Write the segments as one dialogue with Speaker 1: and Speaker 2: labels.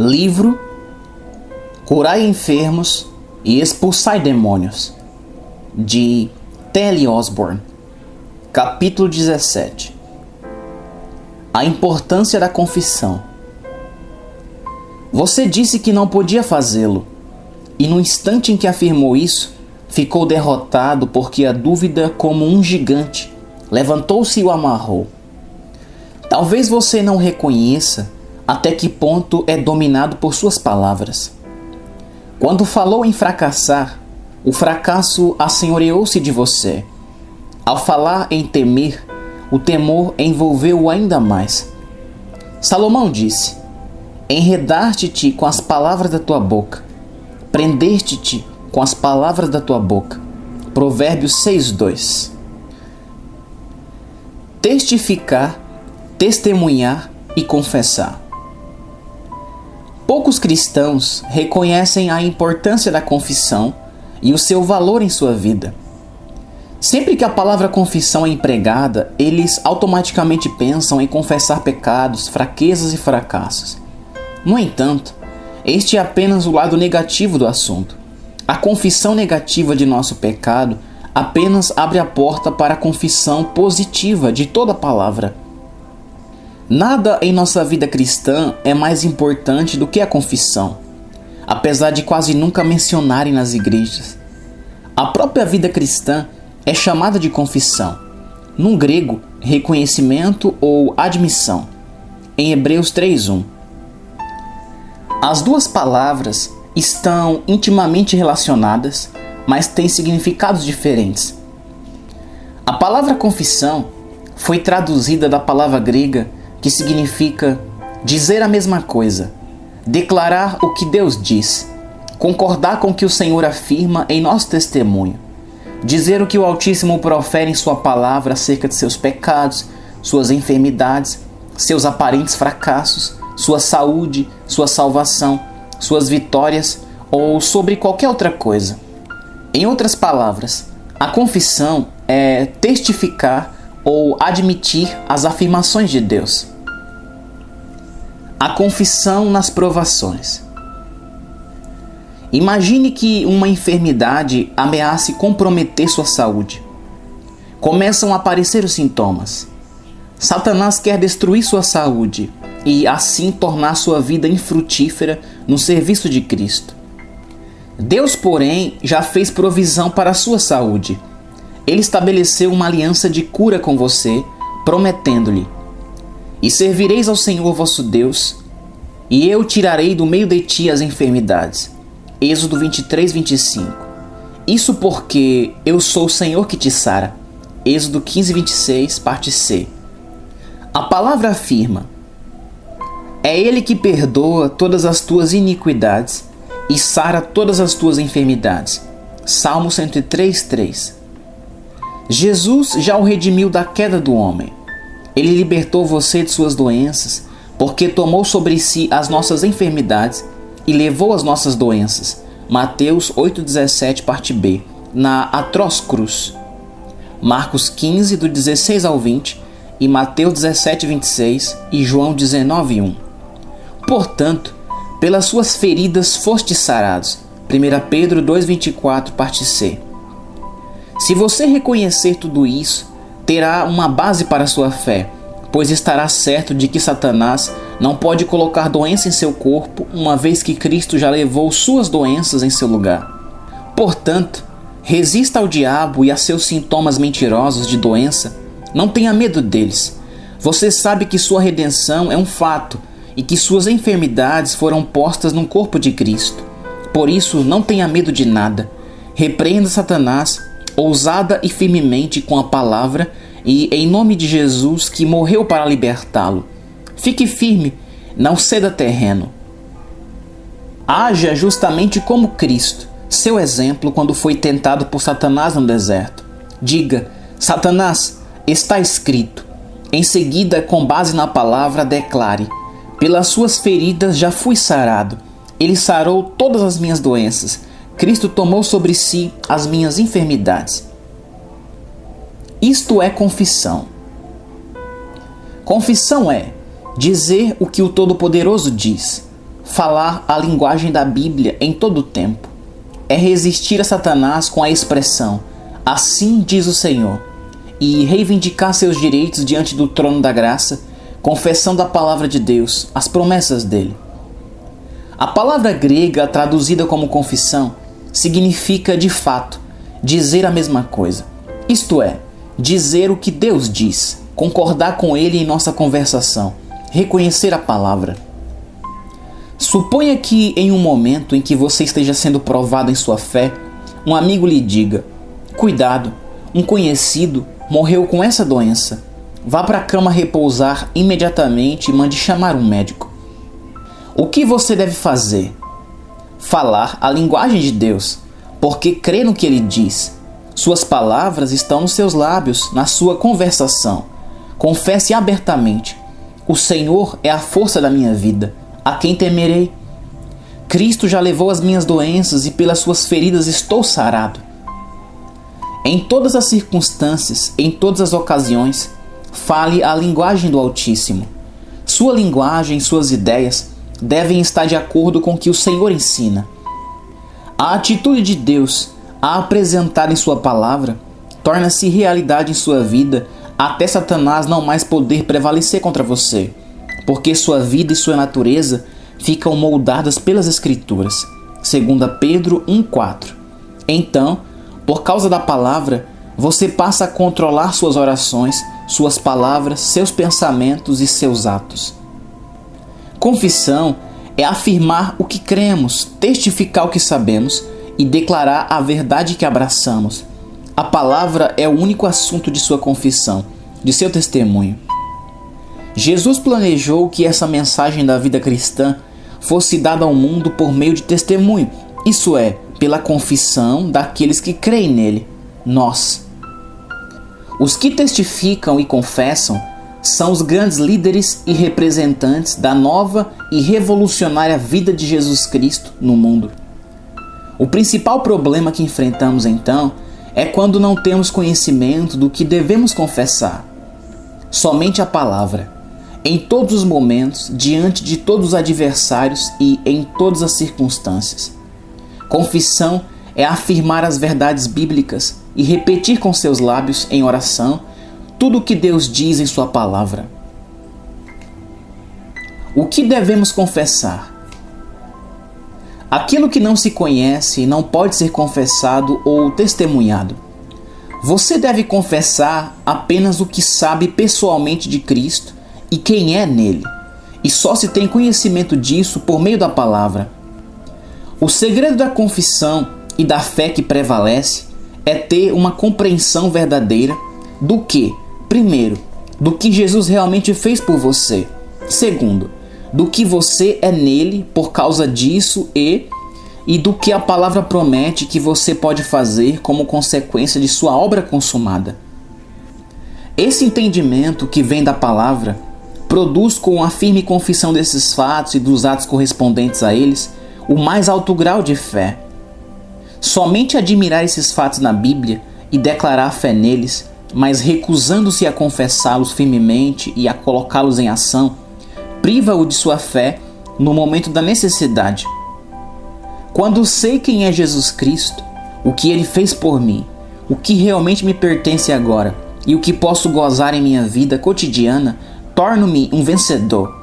Speaker 1: Livro Curai Enfermos e Expulsai Demônios, de T.L. Osborne. Capítulo 17. A importância da confissão. Você disse que não podia fazê-lo, e no instante em que afirmou isso, ficou derrotado porque a dúvida, como um gigante, levantou-se e o amarrou. Talvez você não reconheça até que ponto é dominado por suas palavras. Quando falou em fracassar, o fracasso assenhoreou-se de você. Ao falar em temer, o temor envolveu-o ainda mais. Salomão disse: enredar-te-te com as palavras da tua boca, prender-te-te com as palavras da tua boca. Provérbios 6:2. Testificar, testemunhar e confessar. Poucos cristãos reconhecem a importância da confissão e o seu valor em sua vida. Sempre que a palavra confissão é empregada, eles automaticamente pensam em confessar pecados, fraquezas e fracassos. No entanto, este é apenas o lado negativo do assunto. A confissão negativa de nosso pecado apenas abre a porta para a confissão positiva de toda a palavra. Nada em nossa vida cristã é mais importante do que a confissão, apesar de quase nunca mencionarem nas igrejas. A própria vida cristã é chamada de confissão. No grego, reconhecimento ou admissão. Em Hebreus 3:1. As duas palavras estão intimamente relacionadas, mas têm significados diferentes. A palavra confissão foi traduzida da palavra grega que significa dizer a mesma coisa, declarar o que Deus diz, concordar com o que o Senhor afirma em nosso testemunho, dizer o que o Altíssimo profere em sua palavra acerca de seus pecados, suas enfermidades, seus aparentes fracassos, sua saúde, sua salvação, suas vitórias ou sobre qualquer outra coisa. Em outras palavras, a confissão é testificar ou admitir as afirmações de Deus. A confissão nas provações. Imagine que uma enfermidade ameace comprometer sua saúde. Começam a aparecer os sintomas. Satanás quer destruir sua saúde e assim tornar sua vida infrutífera no serviço de Cristo. Deus, porém, já fez provisão para a sua saúde. Ele estabeleceu uma aliança de cura com você, prometendo-lhe: e servireis ao Senhor vosso Deus, e eu tirarei do meio de ti as enfermidades. Êxodo 23:25. Isso porque eu sou o Senhor que te sara. Êxodo 15:26, parte C. A palavra afirma: é Ele que perdoa todas as tuas iniquidades e sara todas as tuas enfermidades. Salmo 103:3. Jesus já o redimiu da queda do homem. Ele libertou você de suas doenças, porque tomou sobre si as nossas enfermidades e levou as nossas doenças. Mateus 8:17, parte B, na atroz cruz. Marcos 15, do 16 ao 20, e Mateus 17:26 e João 19:1. Portanto, pelas suas feridas fostes sarados. 1 Pedro 2:24, parte C. Se você reconhecer tudo isso, terá uma base para sua fé, pois estará certo de que Satanás não pode colocar doença em seu corpo, uma vez que Cristo já levou suas doenças em seu lugar. Portanto, resista ao diabo e a seus sintomas mentirosos de doença. Não tenha medo deles. Você sabe que sua redenção é um fato e que suas enfermidades foram postas no corpo de Cristo. Por isso, não tenha medo de nada. Repreenda Satanás ousada e firmemente com a palavra e em nome de Jesus que morreu para libertá-lo. Fique firme, não ceda terreno. Haja justamente como Cristo, seu exemplo quando foi tentado por Satanás no deserto. Diga: Satanás, está escrito. Em seguida, com base na palavra, declare: pelas suas feridas já fui sarado. Ele sarou todas as minhas doenças. Cristo tomou sobre si as minhas enfermidades. Isto é confissão. Confissão é dizer o que o Todo-Poderoso diz, falar a linguagem da Bíblia em todo o tempo. É resistir a Satanás com a expressão "Assim diz o Senhor" e reivindicar seus direitos diante do trono da graça, confessando a palavra de Deus, as promessas dele. A palavra grega traduzida como confissão significa, de fato, dizer a mesma coisa. Isto é, dizer o que Deus diz, concordar com ele em nossa conversação, reconhecer a palavra. Suponha que em um momento em que você esteja sendo provado em sua fé, um amigo lhe diga: "Cuidado, um conhecido morreu com essa doença. Vá para a cama repousar imediatamente e mande chamar um médico." O que você deve fazer? Falar a linguagem de Deus, porque crê no que ele diz. Suas palavras estão nos seus lábios, na sua conversação. Confesse abertamente: "O Senhor é a força da minha vida. A quem temerei? Cristo já levou as minhas doenças e pelas suas feridas estou sarado." Em todas as circunstâncias, em todas as ocasiões, fale a linguagem do Altíssimo. Sua linguagem, suas ideias devem estar de acordo com o que o Senhor ensina. A atitude de Deus a apresentar em sua palavra torna-se realidade em sua vida até Satanás não mais poder prevalecer contra você, porque sua vida e sua natureza ficam moldadas pelas Escrituras. 2 Pedro 1,4. Então, por causa da palavra, você passa a controlar suas orações, suas palavras, seus pensamentos e seus atos. Confissão é afirmar o que cremos, testificar o que sabemos e declarar a verdade que abraçamos. A palavra é o único assunto de sua confissão, de seu testemunho. Jesus planejou que essa mensagem da vida cristã fosse dada ao mundo por meio de testemunho, isso é, pela confissão daqueles que creem nele, nós. Os que testificam e confessam são os grandes líderes e representantes da nova e revolucionária vida de Jesus Cristo no mundo. O principal problema que enfrentamos então é quando não temos conhecimento do que devemos confessar. Somente a palavra, em todos os momentos, diante de todos os adversários e em todas as circunstâncias. Confissão é afirmar as verdades bíblicas e repetir com seus lábios em oração tudo o que Deus diz em sua palavra. O que devemos confessar? Aquilo que não se conhece não pode ser confessado ou testemunhado. Você deve confessar apenas o que sabe pessoalmente de Cristo e quem é nele, e só se tem conhecimento disso por meio da palavra. O segredo da confissão e da fé que prevalece é ter uma compreensão verdadeira do que, primeiro, do que Jesus realmente fez por você. Segundo, do que você é nele por causa disso e do que a palavra promete que você pode fazer como consequência de sua obra consumada. Esse entendimento que vem da palavra produz com a firme confissão desses fatos e dos atos correspondentes a eles o mais alto grau de fé. Somente admirar esses fatos na Bíblia e declarar fé neles, mas recusando-se a confessá-los firmemente e a colocá-los em ação, priva-o de sua fé no momento da necessidade. Quando sei quem é Jesus Cristo, o que ele fez por mim, o que realmente me pertence agora e o que posso gozar em minha vida cotidiana, torno-me um vencedor.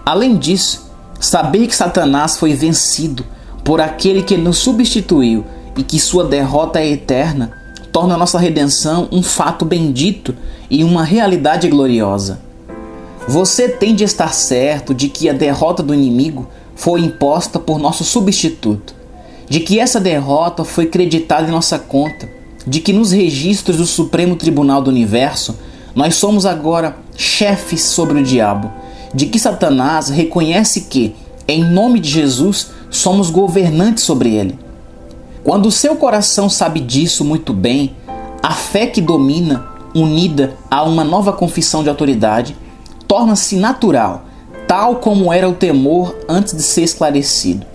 Speaker 1: Além disso, saber que Satanás foi vencido por aquele que nos substituiu e que sua derrota é eterna, torna a nossa redenção um fato bendito e uma realidade gloriosa. Você tem de estar certo de que a derrota do inimigo foi imposta por nosso substituto, de que essa derrota foi creditada em nossa conta, de que nos registros do Supremo Tribunal do Universo nós somos agora chefes sobre o diabo, de que Satanás reconhece que, em nome de Jesus, somos governantes sobre ele. Quando o seu coração sabe disso muito bem, a fé que domina, unida a uma nova confissão de autoridade, torna-se natural, tal como era o temor antes de ser esclarecido.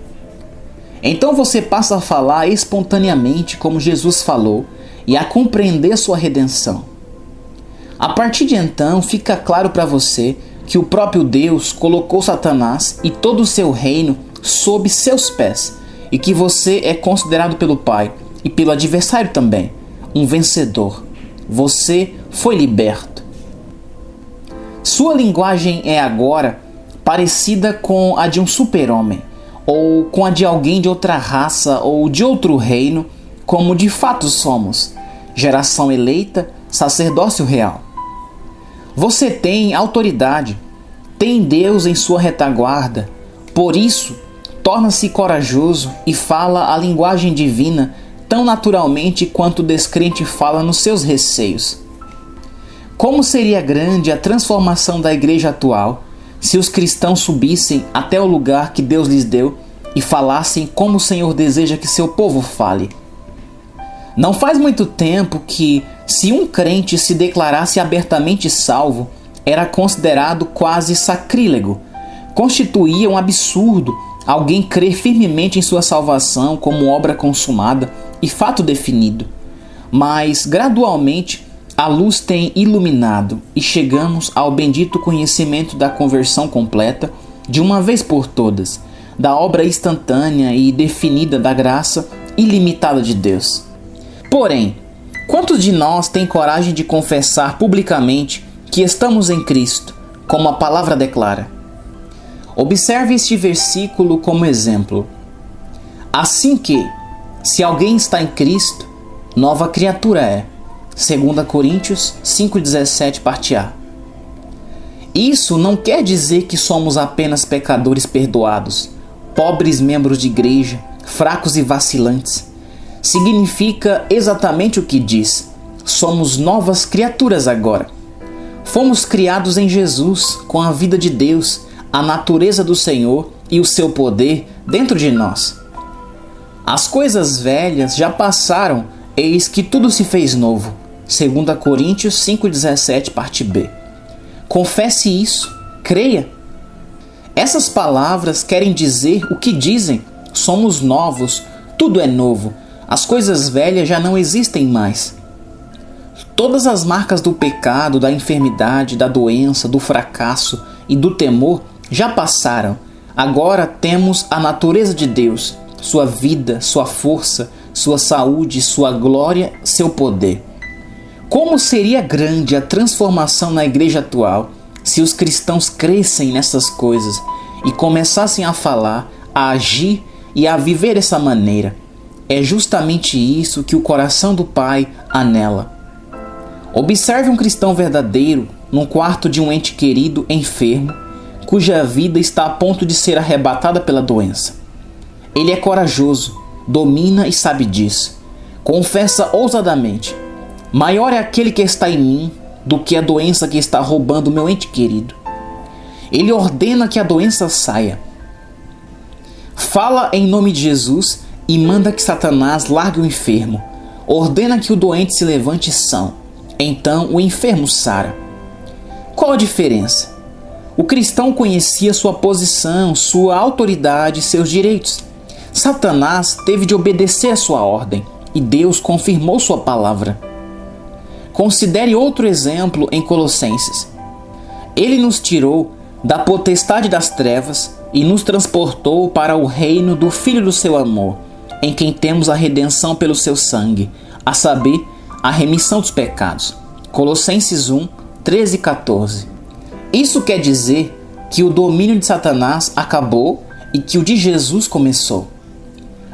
Speaker 1: Então você passa a falar espontaneamente como Jesus falou e a compreender sua redenção. A partir de então, fica claro para você que o próprio Deus colocou Satanás e todo o seu reino sob seus pés, e que você é considerado pelo Pai e pelo adversário também um vencedor. Você foi liberto. Sua linguagem é agora parecida com a de um super-homem, ou com a de alguém de outra raça ou de outro reino, como de fato somos, geração eleita, sacerdócio real. Você tem autoridade, tem Deus em sua retaguarda, por isso torna-se corajoso e fala a linguagem divina tão naturalmente quanto o descrente fala nos seus receios. Como seria grande a transformação da igreja atual se os cristãos subissem até o lugar que Deus lhes deu e falassem como o Senhor deseja que seu povo fale. Não faz muito tempo que, se um crente se declarasse abertamente salvo, era considerado quase sacrílego. Constituía um absurdo alguém crer firmemente em sua salvação como obra consumada e fato definido. Mas, gradualmente, a luz tem iluminado e chegamos ao bendito conhecimento da conversão completa, de uma vez por todas, da obra instantânea e definida da graça ilimitada de Deus. Porém, quantos de nós têm coragem de confessar publicamente que estamos em Cristo, como a palavra declara? Observe este versículo como exemplo. Assim que, se alguém está em Cristo, nova criatura é. 2 Coríntios 5,17, parte A. Isso não quer dizer que somos apenas pecadores perdoados, pobres membros de igreja, fracos e vacilantes. Significa exatamente o que diz. Somos novas criaturas agora. Fomos criados em Jesus, com a vida de Deus, a natureza do Senhor e o seu poder dentro de nós. As coisas velhas já passaram, eis que tudo se fez novo. 2 Coríntios 5,17, parte B. Confesse isso, creia. Essas palavras querem dizer o que dizem. Somos novos, tudo é novo. As coisas velhas já não existem mais. Todas as marcas do pecado, da enfermidade, da doença, do fracasso e do temor já passaram. Agora temos a natureza de Deus, sua vida, sua força, sua saúde, sua glória, seu poder. Como seria grande a transformação na igreja atual se os cristãos crescem nessas coisas e começassem a falar, a agir e a viver dessa maneira. É justamente isso que o coração do Pai anela. Observe um cristão verdadeiro num quarto de um ente querido enfermo, cuja vida está a ponto de ser arrebatada pela doença. Ele é corajoso, domina e sabe disso. Confessa ousadamente: maior é aquele que está em mim do que a doença que está roubando meu ente querido. Ele ordena que a doença saia. Fala em nome de Jesus e manda que Satanás largue o enfermo. Ordena que o doente se levante são. Então o enfermo sara. Qual a diferença? O cristão conhecia sua posição, sua autoridade, seus direitos. Satanás teve de obedecer a sua ordem e Deus confirmou sua palavra. Considere outro exemplo em Colossenses. Ele nos tirou da potestade das trevas e nos transportou para o reino do Filho do seu amor, em quem temos a redenção pelo seu sangue, a saber, a remissão dos pecados. Colossenses 1, 13 e 14. Isso quer dizer que o domínio de Satanás acabou e que o de Jesus começou.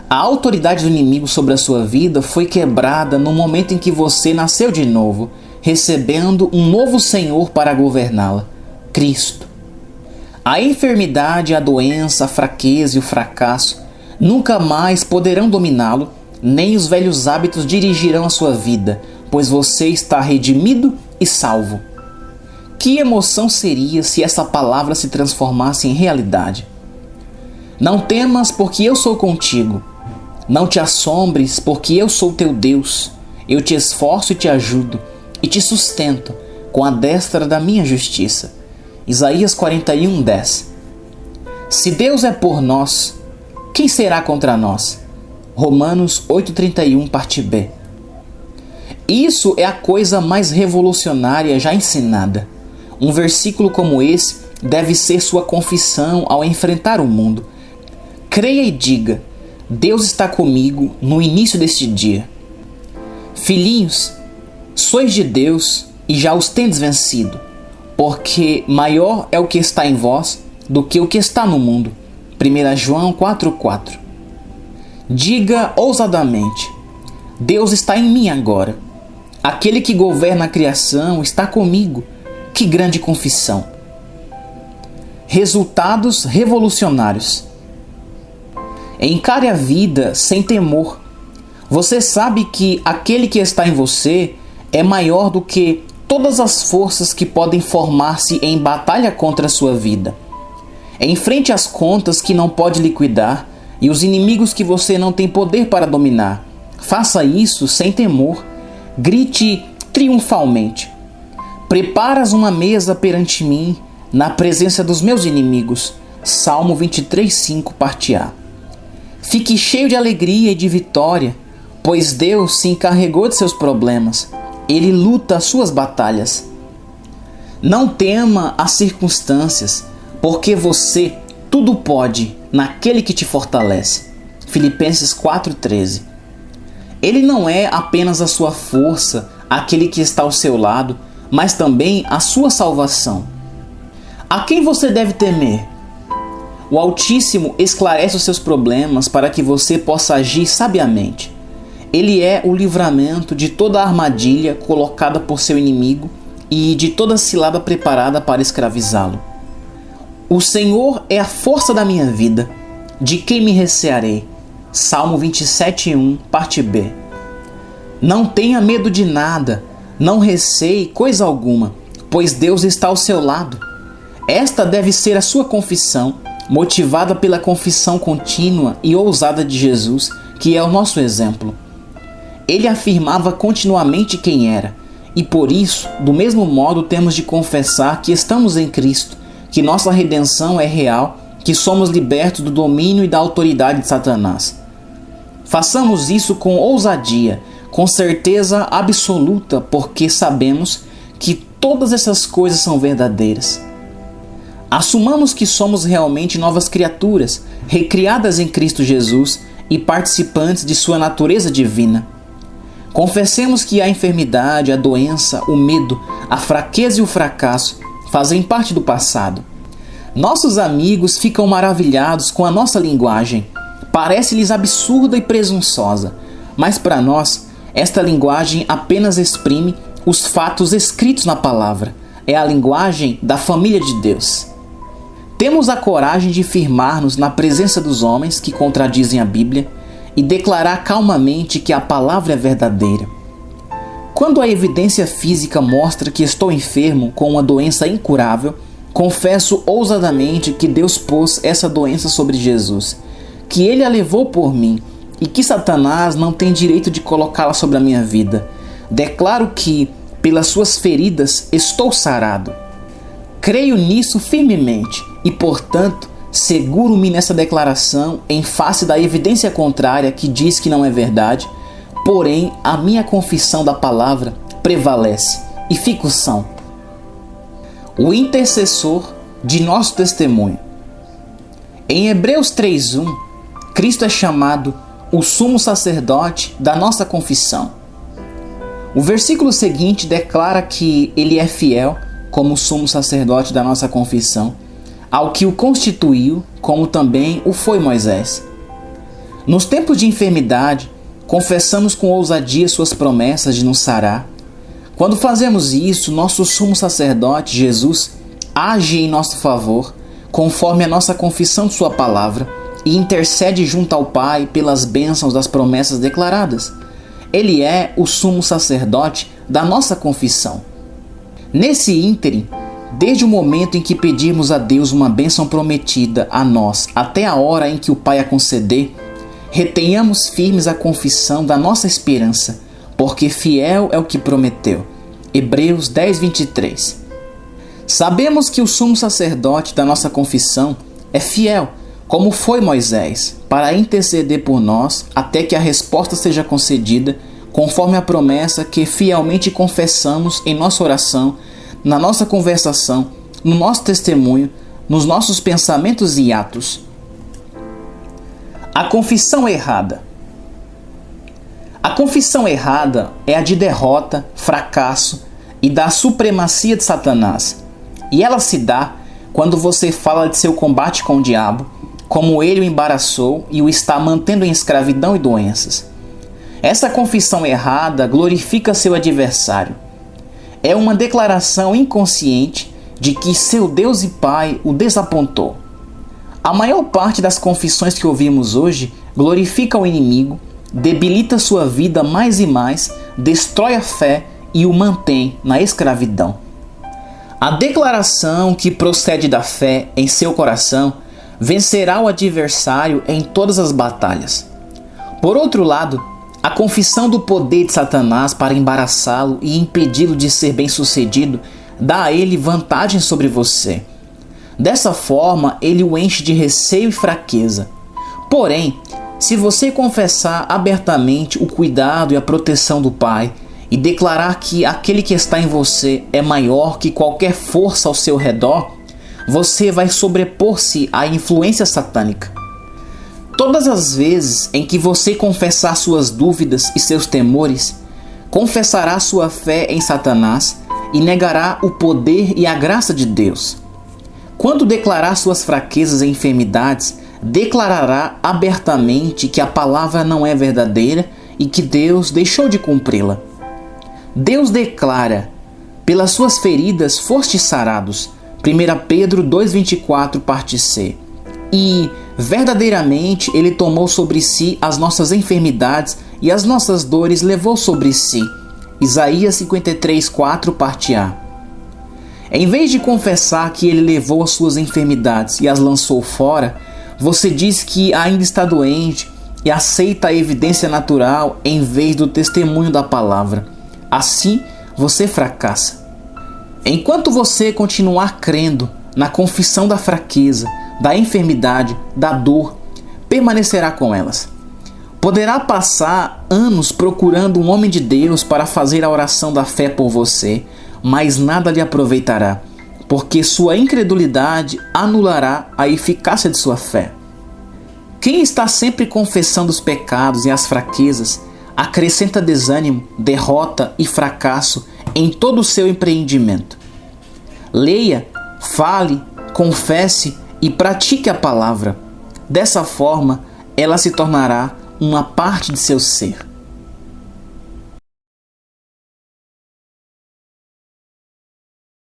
Speaker 1: A autoridade do inimigo sobre a sua vida foi quebrada no momento em que você nasceu de novo, recebendo um novo Senhor para governá-la, Cristo. A enfermidade, a doença, a fraqueza e o fracasso nunca mais poderão dominá-lo, nem os velhos hábitos dirigirão a sua vida, pois você está redimido e salvo. Que emoção seria se essa palavra se transformasse em realidade? Não temas, porque eu sou contigo. Não te assombres, porque eu sou teu Deus. Eu te esforço e te ajudo, e te sustento com a destra da minha justiça. Isaías 41, 10. Se Deus é por nós, quem será contra nós? Romanos 8,31, parte B. Isso é a coisa mais revolucionária já ensinada. Um versículo como esse deve ser sua confissão ao enfrentar o mundo. Creia e diga: Deus está comigo no início deste dia. Filhinhos, sois de Deus e já os tendes vencido, porque maior é o que está em vós do que o que está no mundo. 1 João 4,4. Diga ousadamente: Deus está em mim agora. Aquele que governa a criação está comigo. Que grande confissão! Resultados revolucionários. Encare a vida sem temor. Você sabe que aquele que está em você é maior do que todas as forças que podem formar-se em batalha contra a sua vida. Enfrente as contas que não pode liquidar e os inimigos que você não tem poder para dominar. Faça isso sem temor. Grite triunfalmente: Preparas uma mesa perante mim, na presença dos meus inimigos. Salmo 23:5, parte A. Fique cheio de alegria e de vitória, pois Deus se encarregou de seus problemas. Ele luta as suas batalhas. Não tema as circunstâncias, porque você tudo pode naquele que te fortalece. Filipenses 4:13. Ele não é apenas a sua força, aquele que está ao seu lado, mas também a sua salvação. A quem você deve temer? O Altíssimo esclarece os seus problemas para que você possa agir sabiamente. Ele é o livramento de toda a armadilha colocada por seu inimigo e de toda cilada preparada para escravizá-lo. O Senhor é a força da minha vida. De quem me recearei? Salmo 27:1, parte B. Não tenha medo de nada, não receie coisa alguma, pois Deus está ao seu lado. Esta deve ser a sua confissão, motivada pela confissão contínua e ousada de Jesus, que é o nosso exemplo. Ele afirmava continuamente quem era, e por isso, do mesmo modo, temos de confessar que estamos em Cristo, que nossa redenção é real, que somos libertos do domínio e da autoridade de Satanás. Façamos isso com ousadia, com certeza absoluta, porque sabemos que todas essas coisas são verdadeiras. Assumamos que somos realmente novas criaturas, recriadas em Cristo Jesus e participantes de sua natureza divina. Confessemos que a enfermidade, a doença, o medo, a fraqueza e o fracasso fazem parte do passado. Nossos amigos ficam maravilhados com a nossa linguagem. Parece-lhes absurda e presunçosa, mas para nós, esta linguagem apenas exprime os fatos escritos na palavra. É a linguagem da família de Deus. Temos a coragem de firmar-nos na presença dos homens que contradizem a Bíblia e declarar calmamente que a palavra é verdadeira. Quando a evidência física mostra que estou enfermo com uma doença incurável, confesso ousadamente que Deus pôs essa doença sobre Jesus, que Ele a levou por mim e que Satanás não tem direito de colocá-la sobre a minha vida. Declaro que, pelas suas feridas, estou sarado. Creio nisso firmemente e, portanto, seguro-me nessa declaração em face da evidência contrária que diz que não é verdade, porém a minha confissão da palavra prevalece e fico são. O intercessor de nosso testemunho. Em Hebreus 3:1, Cristo é chamado o sumo sacerdote da nossa confissão. O versículo seguinte declara que ele é fiel como sumo sacerdote da nossa confissão, ao que o constituiu, como também o foi Moisés. Nos tempos de enfermidade, confessamos com ousadia suas promessas de nos sarar. Quando fazemos isso, nosso sumo sacerdote, Jesus, age em nosso favor, conforme a nossa confissão de sua palavra, e intercede junto ao Pai pelas bênçãos das promessas declaradas. Ele é o sumo sacerdote da nossa confissão. Nesse ínterim, desde o momento em que pedimos a Deus uma bênção prometida a nós até a hora em que o Pai a conceder, retenhamos firmes a confissão da nossa esperança, porque fiel é o que prometeu. Hebreus 10:23. Sabemos que o sumo sacerdote da nossa confissão é fiel, como foi Moisés, para interceder por nós até que a resposta seja concedida, conforme a promessa que fielmente confessamos em nossa oração, na nossa conversação no nosso testemunho, nos nossos pensamentos e atos. A confissão errada. A confissão errada é a de derrota, fracasso e da supremacia de Satanás. E ela se dá quando você fala de seu combate com o diabo, como ele o embaraçou e o está mantendo em escravidão e doenças. Essa confissão errada glorifica seu adversário. É uma declaração inconsciente de que seu Deus e Pai o desapontou. A maior parte das confissões que ouvimos hoje glorifica o inimigo, debilita sua vida mais e mais, destrói a fé e o mantém na escravidão. A declaração que procede da fé em seu coração vencerá o adversário em todas as batalhas. Por outro lado, a confissão do poder de Satanás para embaraçá-lo e impedi-lo de ser bem-sucedido dá a ele vantagem sobre você. Dessa forma, ele o enche de receio e fraqueza. Porém, se você confessar abertamente o cuidado e a proteção do Pai e declarar que aquele que está em você é maior que qualquer força ao seu redor, você vai sobrepor-se à influência satânica. Todas as vezes em que você confessar suas dúvidas e seus temores, confessará sua fé em Satanás e negará o poder e a graça de Deus. Quando declarar suas fraquezas e enfermidades, declarará abertamente que a palavra não é verdadeira e que Deus deixou de cumpri-la. Deus declara: pelas suas feridas fostes sarados. 1 Pedro 2,24, parte C. E, verdadeiramente, Ele tomou sobre si as nossas enfermidades e as nossas dores levou sobre si. Isaías 53,4, parte A. Em vez de confessar que Ele levou as suas enfermidades e as lançou fora, você diz que ainda está doente e aceita a evidência natural em vez do testemunho da palavra. Assim, você fracassa. Enquanto você continuar crendo na confissão da fraqueza, da enfermidade, da dor, permanecerá com elas. Poderá passar anos procurando um homem de Deus para fazer a oração da fé por você, mas nada lhe aproveitará, porque sua incredulidade anulará a eficácia de sua fé. Quem está sempre confessando os pecados e as fraquezas, acrescenta desânimo, derrota e fracasso em todo o seu empreendimento. Leia, fale, confesse e pratique a palavra. Dessa forma, ela se tornará uma parte de seu ser.